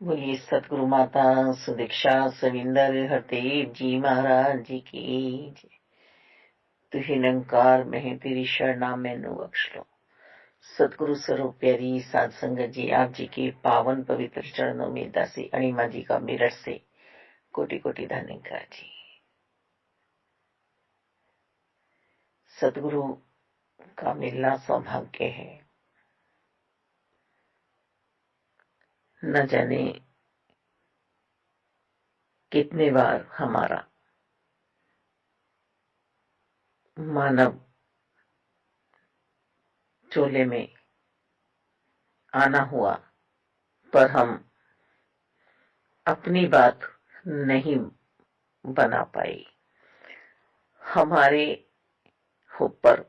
बोलिए सतगुरु माता सुदीक्षा सविंदर हरदेव जी महाराज जी की जय। तू ही निरंकार मैं तेरी शरणा मैनू बख्श लो। सतगुरु स्वरूप प्यारी साध संगत जी, आप जी के पावन पवित्र चरणों में दासी अणिमा जी का मेरठ से कोटि कोटि धन्यवाद जी। सतगुरु का मिलना सौभाग्य है। न जाने कितने बार हमारा मानव चोले में आना हुआ, पर हम अपनी बात नहीं बना पाए। हमारे ऊपर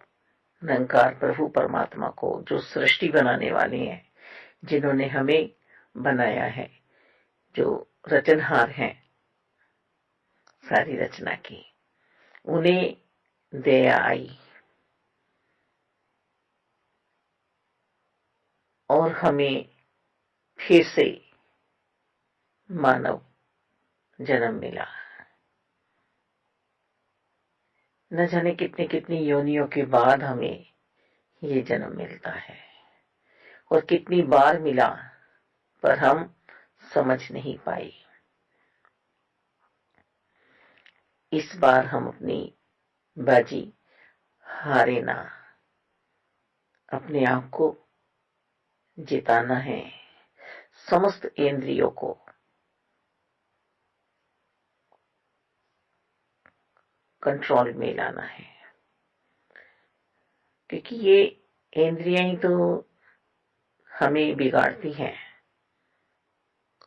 निरंकार प्रभु परमात्मा को, जो सृष्टि बनाने वाले हैं, जिन्होंने हमें बनाया है, जो रचनहार हैं सारी रचना की, उन्हें दया आई और हमें फिर से मानव जन्म मिला। न जाने कितनी कितनी योनियों के बाद हमें ये जन्म मिलता है, और कितनी बार मिला पर हम समझ नहीं पाए। इस बार हम अपनी बाजी हारे ना, अपने आप को जिताना है, समस्त इंद्रियों को कंट्रोल में लाना है, क्योंकि ये इंद्रियां ही तो हमें बिगाड़ती हैं,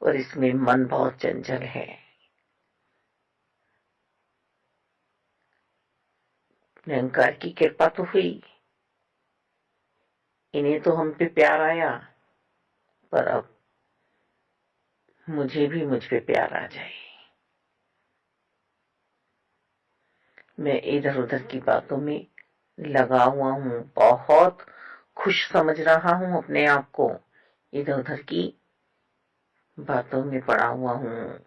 और इसमें मन बहुत चंचल है। निरंकार की कृपा तो हुई, इन्हें तो हम पे प्यार आया, पर अब मुझे भी मुझ पे प्यार आ जाए। मैं इधर उधर की बातों में लगा हुआ हूं, बहुत खुश समझ रहा हूं अपने आप को, इधर उधर की बातों में पड़ा हुआ हूं।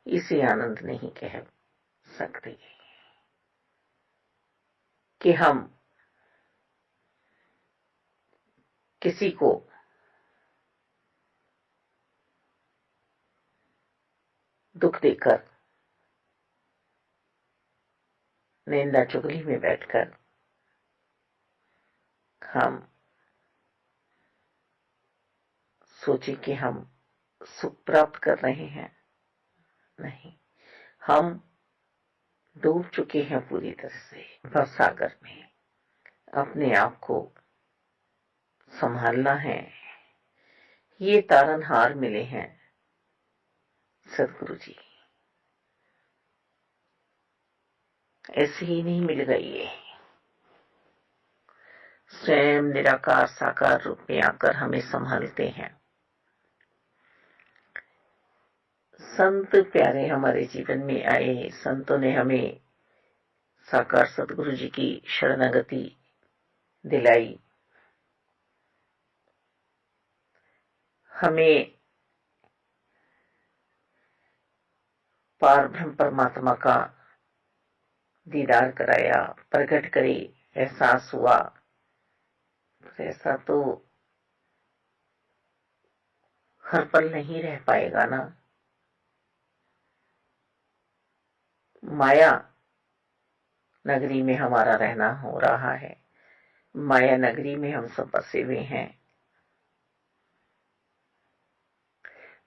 इसे आनंद नहीं कह सकते कि हम किसी को दुख देकर, निंदा चुगली में बैठकर हम सोचे कि हम सुख प्राप्त कर रहे हैं। नहीं, हम डूब चुके हैं पूरी तरह से भवसागर में। अपने आप को संभालना है। ये तारनहार मिले हैं सदगुरु जी, ऐसे ही नहीं मिल गई। ये स्वयं निराकार साकार रूप में आकर हमें संभालते हैं। संत प्यारे हमारे जीवन में आए, संतों ने हमें साकार सदगुरु जी की शरणागति दिलाई, हमें पार ब्रह्म परमात्मा का दीदार कराया, प्रकट करे, एहसास हुआ। ऐसा तो हर पल नहीं रह पाएगा ना। माया नगरी में हमारा रहना हो रहा है, माया नगरी में हम सब बसे हुए हैं,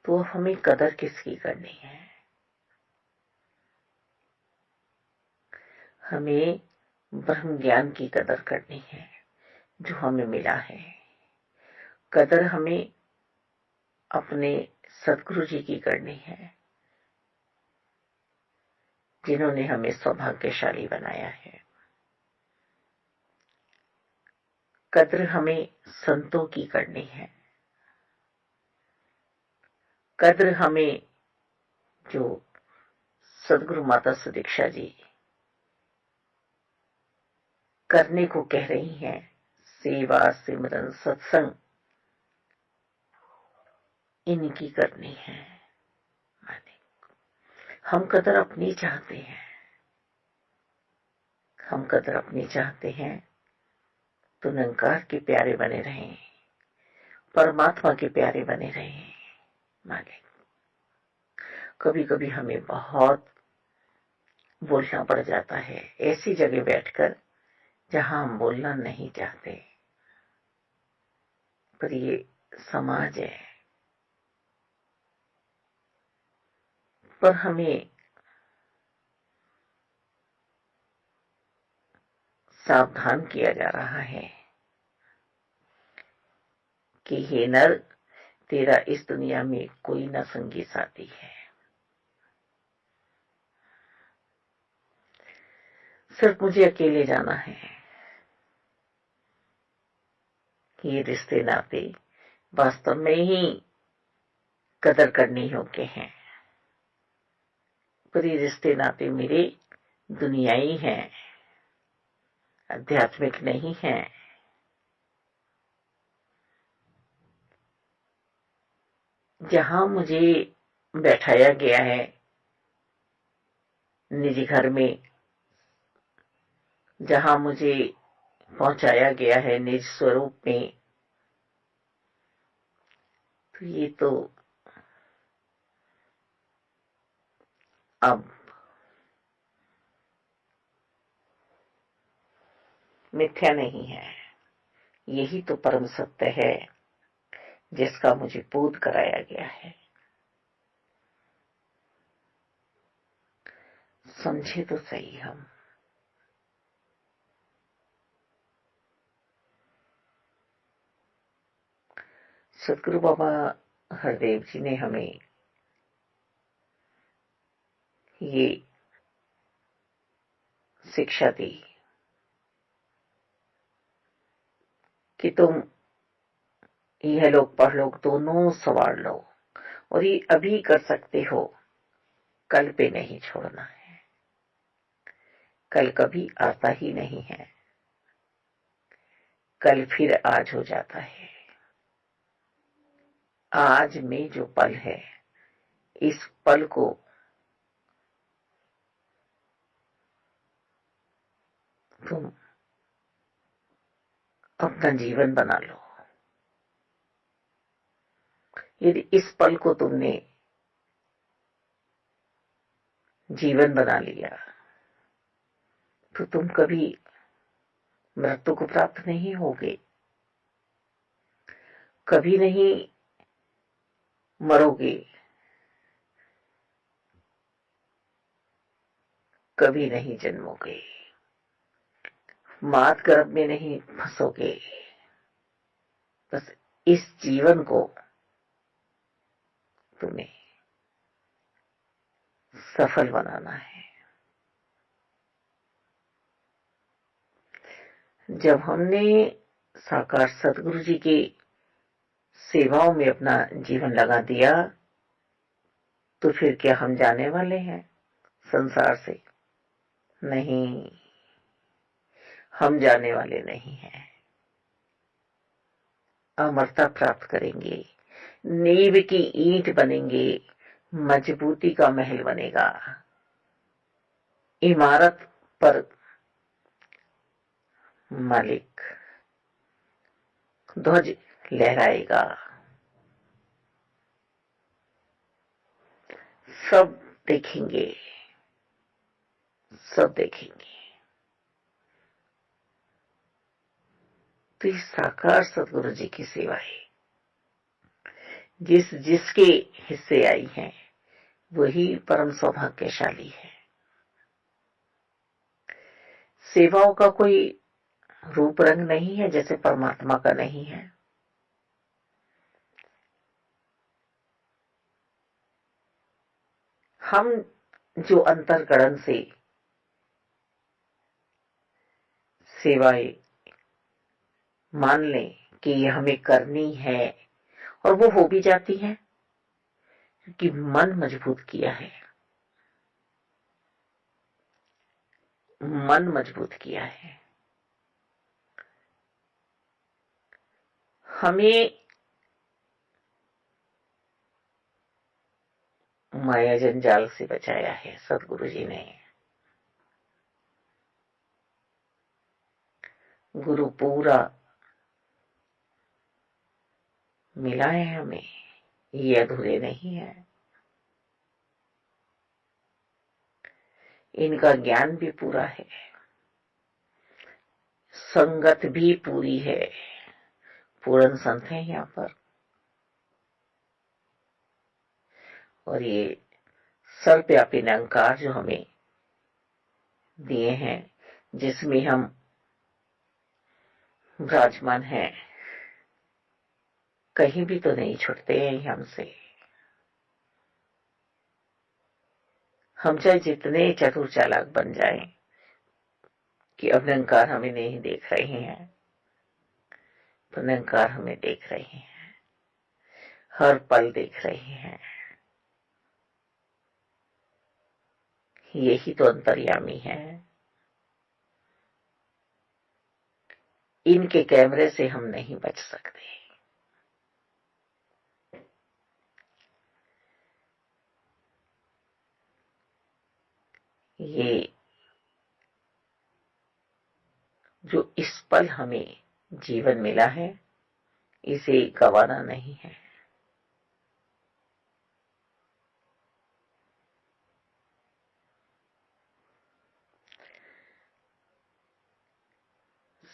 तो हमें कदर किसकी करनी है? हमें ब्रह्म ज्ञान की कदर करनी है जो हमें मिला है। कदर हमें अपने सदगुरु जी की करनी है, जिन्होंने हमें सौभाग्यशाली बनाया है। कद्र हमें संतों की करनी है। कद्र हमें जो सदगुरु माता सुदीक्षा जी करने को कह रही हैं, सेवा सिमरन सत्संग इनकी करनी है। हम कदर अपनी चाहते हैं, हम कदर अपनी चाहते हैं तो निरंकार के प्यारे बने रहें, परमात्मा के प्यारे बने रहें। मालिक, कभी कभी हमें बहुत बोलना पड़ जाता है, ऐसी जगह बैठकर जहां हम बोलना नहीं चाहते, पर ये समाज है। पर हमें सावधान किया जा रहा है कि हे नर, तेरा इस दुनिया में कोई न संगी साथी है। सिर्फ मुझे अकेले जाना है। ये रिश्ते नाते वास्तव में ही कदर करने योग्य हैं, पर ये रिश्ते नाते मेरे दुनियाई हैं, आध्यात्मिक नहीं हैं। जहां मुझे बैठाया गया है निजी घर में, जहां मुझे पहुंचाया गया है निज स्वरूप में, तो ये तो अब मिथ्या नहीं है। यही तो परम सत्य है जिसका मुझे बोध कराया गया है। समझे तो सही हम। सदगुरु बाबा हरदेव जी ने हमें ये शिक्षा दी कि तुम यह लोग परलोक दोनों संवार लो, और ये अभी कर सकते हो, कल पे नहीं छोड़ना है। कल कभी आता ही नहीं है, कल फिर आज हो जाता है। आज में जो पल है, इस पल को तुम अपना जीवन बना लो। यदि इस पल को तुमने जीवन बना लिया तो तुम कभी मृत्यु को प्राप्त नहीं होगे, कभी नहीं मरोगे, कभी नहीं जन्मोगे, मात गर्भ में नहीं फंसोगे। बस इस जीवन को तुम्हें सफल बनाना है। जब हमने साकार सदगुरु जी की सेवाओं में अपना जीवन लगा दिया, तो फिर क्या हम जाने वाले हैं संसार से? नहीं, हम जाने वाले नहीं हैं। अमरता प्राप्त करेंगे, नींव की ईंट बनेंगे, मजबूती का महल बनेगा, इमारत पर मालिक ध्वज लहराएगा। सब देखेंगे, सब देखेंगे। तो इस साकार सदगुरु जी की सेवाएं जिस जिसके हिस्से आई हैं, वही परम सौभाग्यशाली है। सेवाओं का कोई रूप रंग नहीं है जैसे परमात्मा का नहीं है। हम जो अंतर्गणन से सेवाएं मान लें कि ये हमें करनी है, और वो हो भी जाती है क्योंकि मन मजबूत किया है, मन मजबूत किया है। हमें माया जंजाल से बचाया है सदगुरु जी ने। गुरु पूरा मिला है हमें, ये अधूरे नहीं है। इनका ज्ञान भी पूरा है, संगत भी पूरी है। पूर्ण संत है यहाँ पर। और ये सर्वव्यापी निरंकार जो हमें दिए हैं, जिसमें हम विराजमान हैं, कहीं भी तो नहीं छूटते हैं हमसे। हम चाहे जितने चतुर चालाक बन जाएं कि अब निरंकार हमें नहीं देख रहे हैं, तो निरंकार हमें देख रहे हैं, हर पल देख रहे हैं। यही तो अंतर्यामी है। इनके कैमरे से हम नहीं बच सकते। ये जो इस पल हमें जीवन मिला है, इसे गंवाना नहीं है।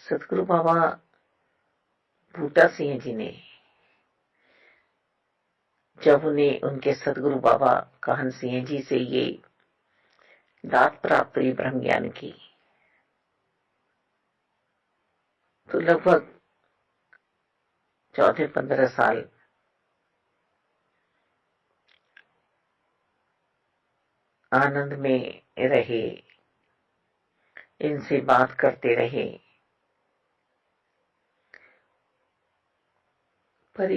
सतगुरु बाबा बूटा सिंह जी ने, जब उन्हें उनके सतगुरु बाबा काहन सिंह जी से ये दात प्राप्त हुई ब्रह्म ज्ञान की, तो लगभग 14-15 साल आनंद में रहे, इनसे बात करते रहे। पर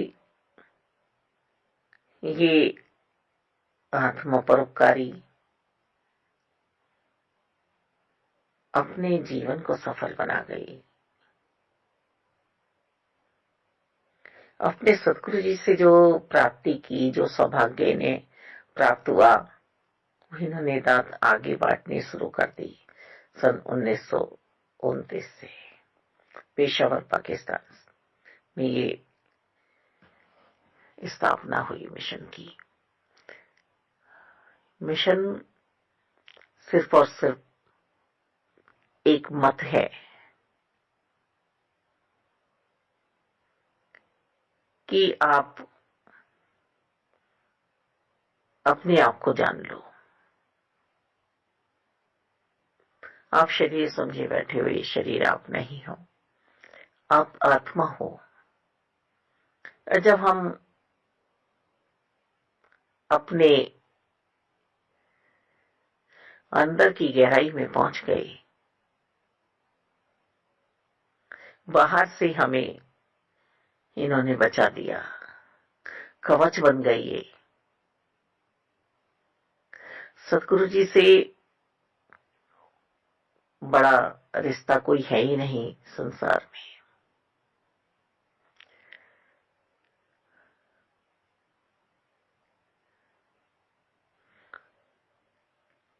ये आत्मा परोपकारी अपने जीवन को सफल बना गई। अपने सतगुरु जी से जो प्राप्ति की, जो सौभाग्य ने प्राप्त हुआ, इन्होंने दात आगे बांटनी शुरू कर दी सन 1929 से। पेशावर पाकिस्तान में ये स्थापना हुई मिशन की। मिशन सिर्फ और सिर्फ एक मत है कि आप अपने आप को जान लो। आप शरीर समझे बैठे हो, ये शरीर आप नहीं हो, आप आत्मा हो। जब हम अपने अंदर की गहराई में पहुंच गए, बाहर से हमें इन्होंने बचा दिया, कवच बन गई ये। सतगुरु जी से बड़ा रिश्ता कोई है ही नहीं संसार में।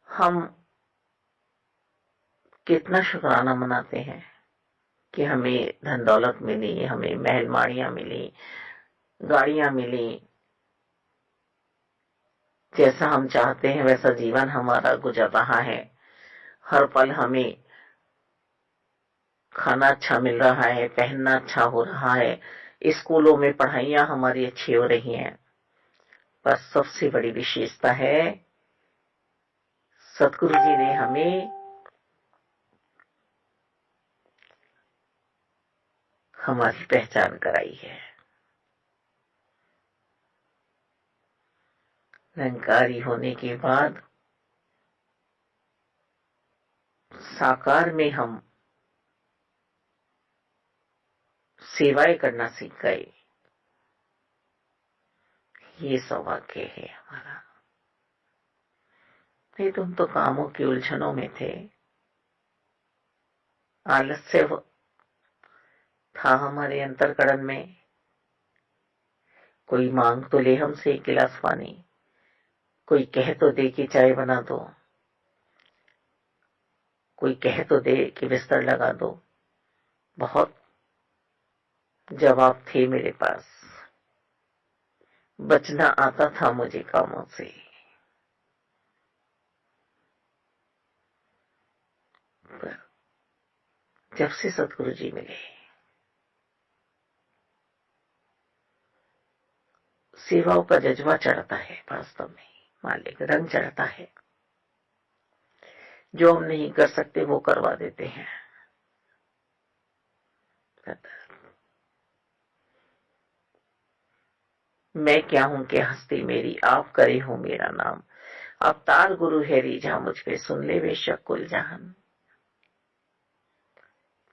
हम कितना शुक्राना मनाते हैं कि हमें धन दौलत मिली, हमें महल माड़ियां मिली, गाड़ियां मिली, जैसा हम चाहते हैं वैसा जीवन हमारा गुजर रहा है। हर पल हमें खाना अच्छा मिल रहा है, पहनना अच्छा हो रहा है, स्कूलों में पढ़ाइयां हमारी अच्छी हो रही हैं। पर सबसे बड़ी विशेषता है, सतगुरु जी ने हमें हमारी पहचान कराई है। निरंकारी होने के बाद साकार में हम सेवाएं करना सीख गए। ये सौभाग्य है हमारा। नहीं तो हम तो कामों की उलझनों में थे, आलस्य था हमारे अंतर्करण में, कोई मांग तो ले हमसे एक गिलास पानी, कोई कह तो दे कि चाय बना दो, कोई कह तो दे कि बिस्तर लगा दो। बहुत जवाब थे मेरे पास, बचना आता था मुझे कामों से। पर जब से सतगुरु जी मिले, सेवाओं का जज्बा चढ़ता है। वास्तव में मालिक रंग चढ़ता है। जो हम नहीं कर सकते वो करवा देते हैं। मैं क्या हूं कि हस्ती मेरी, आप करे हो मेरा नाम। अवतार गुरु है रीझा मुझ पे, सुन ले बेशक कुल जहान।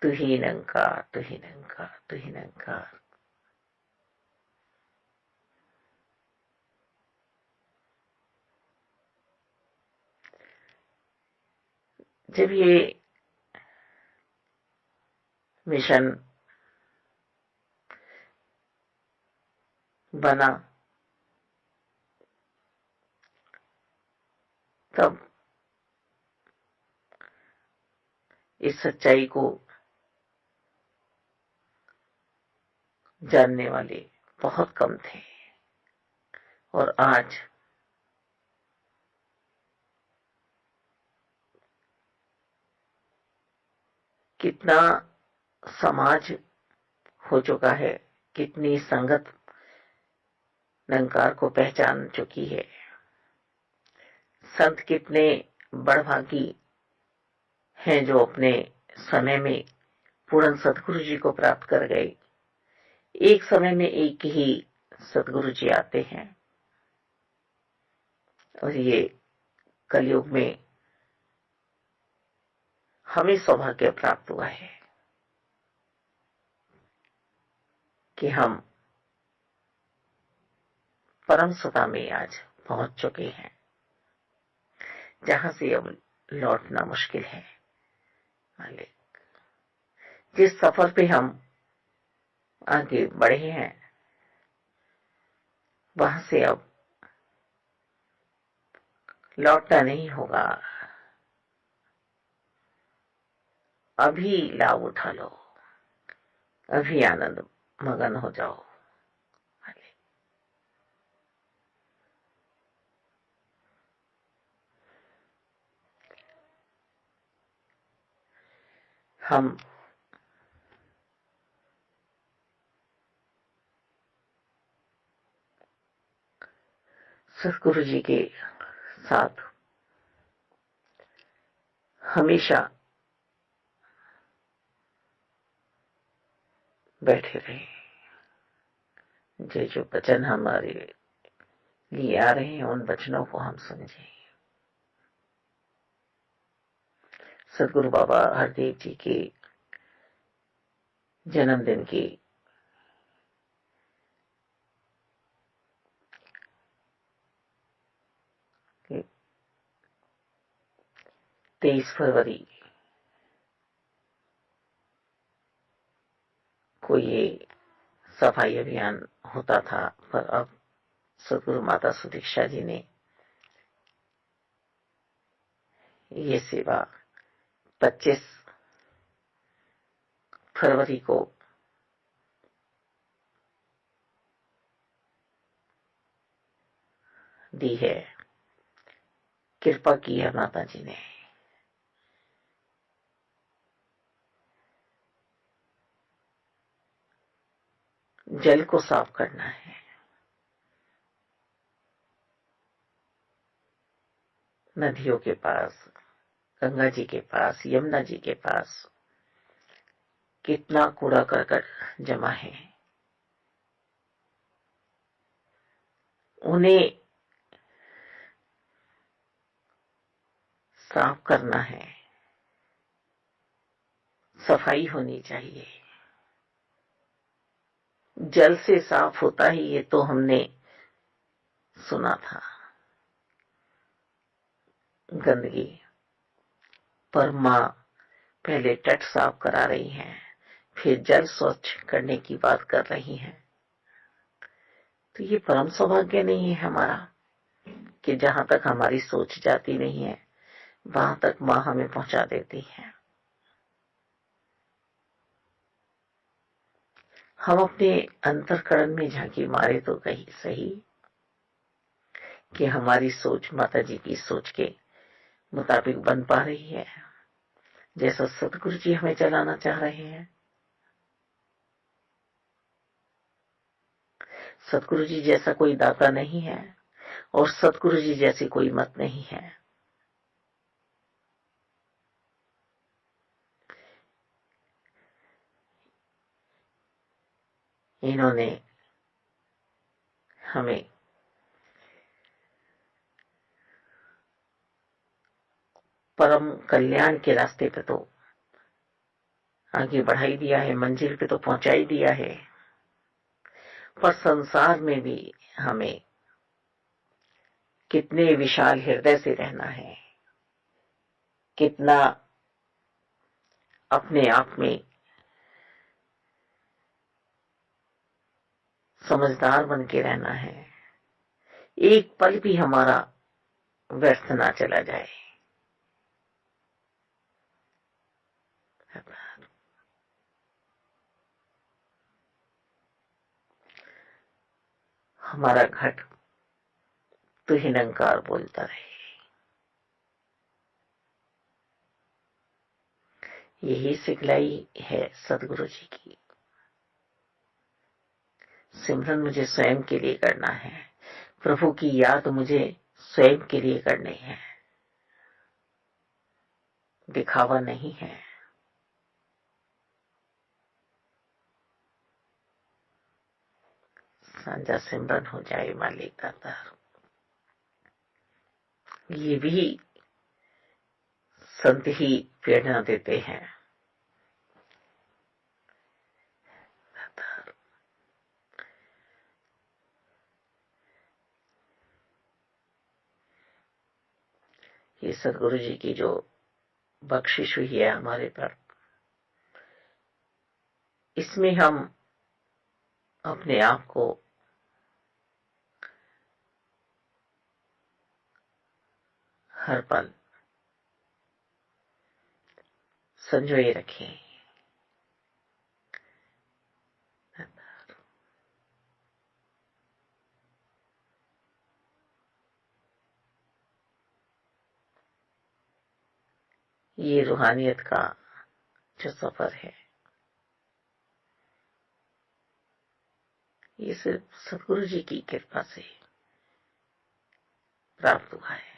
तू ही निरंकार, तू ही निरंकार, तू ही निरंकार। जब ये मिशन बना तब इस सच्चाई को जानने वाले बहुत कम थे। और आज कितना समाज हो चुका है, कितनी संगत निरंकार को पहचान चुकी है। संत कितने बड़भागी हैं जो अपने समय में पूर्ण सतगुरु जी को प्राप्त कर गए। एक समय में एक ही सतगुरु जी आते हैं और ये कलयुग में हमें सौभाग्य प्राप्त हुआ है कि हम परम सता में आज पहुंच चुके हैं, जहां से अब लौटना मुश्किल है। मालिक, जिस सफर पे हम आगे बढ़े हैं वहां से अब लौटना नहीं होगा। अभी लाभ उठा लो, अभी आनंद मगन हो जाओ। हम सतगुरु जी के साथ हमेशा बैठे रहे। जो वचन हमारे लिए आ रहे हैं उन वचनों को हम समझें। सदगुरु बाबा हरदेव जी के जन्मदिन की 23 फरवरी को ये सफाई अभियान होता था, पर अब सदगुरु माता सुदीक्षा जी ने ये सेवा 25 फरवरी को दी है। कृपा की है माता जी ने। जल को साफ करना है। नदियों के पास, गंगा जी के पास, यमुना जी के पास कितना कूड़ा करकट जमा है। उन्हें साफ करना है, सफाई होनी चाहिए। जल से साफ होता ही ये तो हमने सुना था। गंदगी पर माँ पहले तट साफ करा रही हैं, फिर जल स्वच्छ करने की बात कर रही हैं। तो ये परम सौभाग्य नहीं है हमारा कि जहां तक हमारी सोच जाती नहीं है वहां तक मां हमें पहुंचा देती है। हम अपने अंतरकरण में झांकी मारे तो कहीं सही कि हमारी सोच माता जी की सोच के मुताबिक बन पा रही है, जैसा सतगुरु जी हमें चलाना चाह रहे हैं। सतगुरु जी जैसा कोई दाता नहीं है और सतगुरु जी जैसी कोई मत नहीं है। इन्होंने हमें परम कल्याण के रास्ते पे तो आगे बढ़ाई दिया है, मंजिल पे तो पहुंचाई दिया है, पर संसार में भी हमें कितने विशाल हृदय से रहना है, कितना अपने आप में समझदार बन के रहना है, एक पल भी हमारा व्यर्थ ना चला जाए। हमारा घट तो ही निरंकार बोलता रहे। यही सिखलाई है सदगुरु जी की। सिमरन मुझे स्वयं के लिए करना है, प्रभु की याद मुझे स्वयं के लिए करनी है, दिखावा नहीं है। साझा सिमरन हो जाए मालिक दाता, ये भी संत ही प्रेरणा देते हैं। ये सदगुरु जी की जो बख्शिश हुई है हमारे पर, इसमें हम अपने आप को हर पल संजोए रखें। ये रूहानियत का जो सफर है, ये सिर्फ सदगुरु जी की कृपा से प्राप्त हुआ है।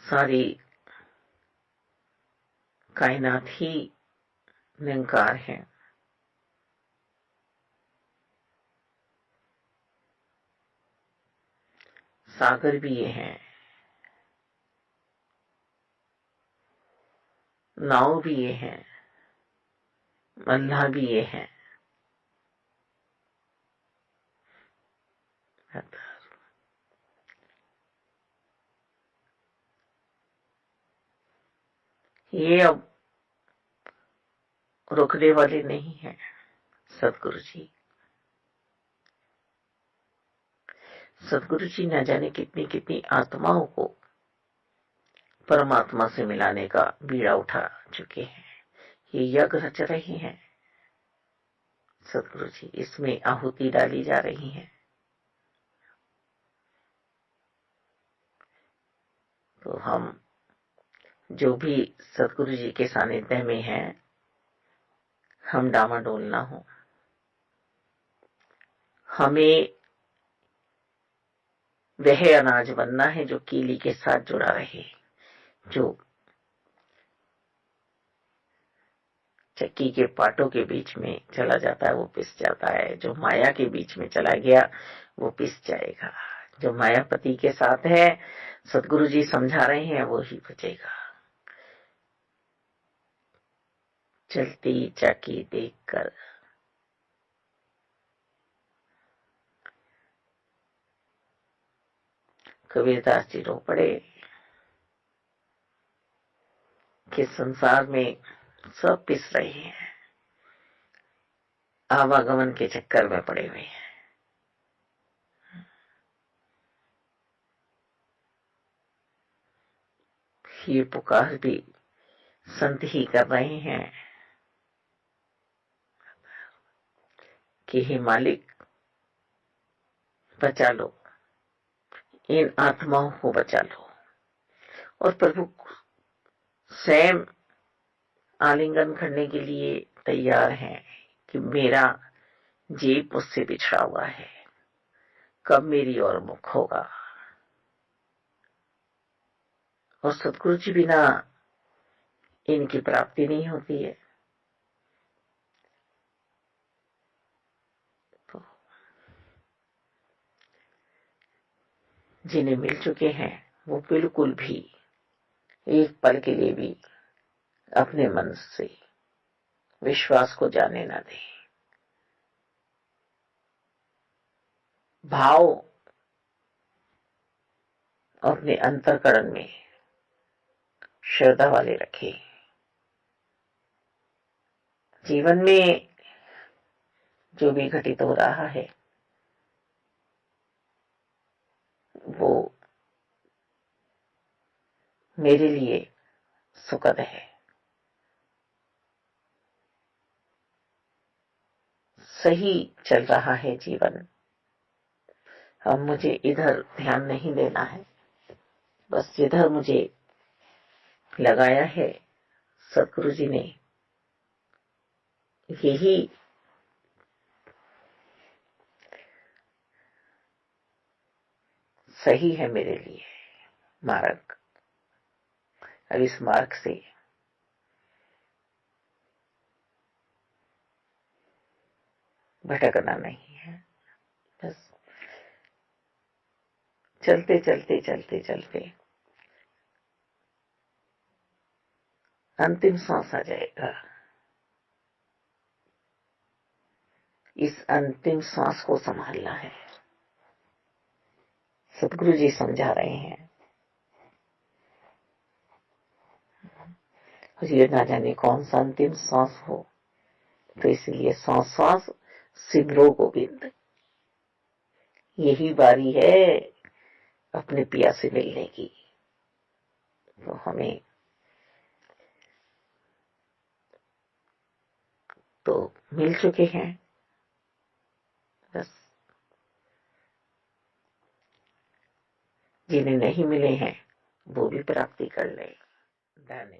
सारी कायनात ही निरंकार है। सागर भी ये हैं, नाव भी ये हैं, मल्लाह भी ये हैं। ये अब रुकने वाले नहीं हैं। सदगुरु जी, सदगुरु जी न जाने कितनी कितनी आत्माओं को परमात्मा से मिलाने का बीड़ा उठा चुके हैं। ये यज्ञ रच रहे हैं सदगुरु जी, इसमें आहुति डाली जा रही है। तो हम जो भी सदगुरु जी के सानिध्य में हैं, हम डामाडोल ना हो। हमें वह अनाज बनना है जो कीली के साथ जुड़ा रहे, जो चक्की के पाटों के बीच में चला जाता है वो पिस जाता है, जो माया के बीच में चला गया वो पिस जाएगा। जो मायापति के साथ है, सदगुरु जी समझा रहे हैं, वो ही बचेगा। चलती चक्की देखकर कबीरदास जी रो पड़े कि संसार में सब पिस रहे हैं, आवागमन के चक्कर में पड़े हुए हैं। ये पुकार भी संत ही कर रहे हैं कि हे मालिक बचा लो, इन आत्माओं को बचा लो। और प्रभु स्वयं आलिंगन करने के लिए तैयार हैं कि मेरा जीव मुझसे बिछड़ा हुआ है, कब मेरी ओर मुख होगा। और सतगुरु जी बिना इनकी प्राप्ति नहीं होती है। तो जिन्हें मिल चुके हैं वो बिल्कुल भी एक पल के लिए भी अपने मन से विश्वास को जाने ना दें। भाव अपने अंतःकरण में श्रद्धा वाले रखें। जीवन में जो भी घटित हो रहा है वो मेरे लिए सुखद है। सही चल रहा है जीवन, अब मुझे इधर ध्यान नहीं देना है। बस जिधर मुझे लगाया है सतगुरु जी ने, यही सही है मेरे लिए मार्ग। अब इस मार्ग से भटकना नहीं है। बस चलते चलते चलते चलते अंतिम सांस आ जाएगा। इस अंतिम सांस को संभालना है। सतगुरु जी समझा रहे हैं। ये ना जाने कौन सा अंतिम सांस हो, तो इसलिए सांस सांस सिमरो गोविंद। यही बारी है अपने पिया से मिलने की। तो हमें तो मिल चुके हैं, बस जिन्हें नहीं मिले हैं वो भी प्राप्ति कर ले। धन्यवाद।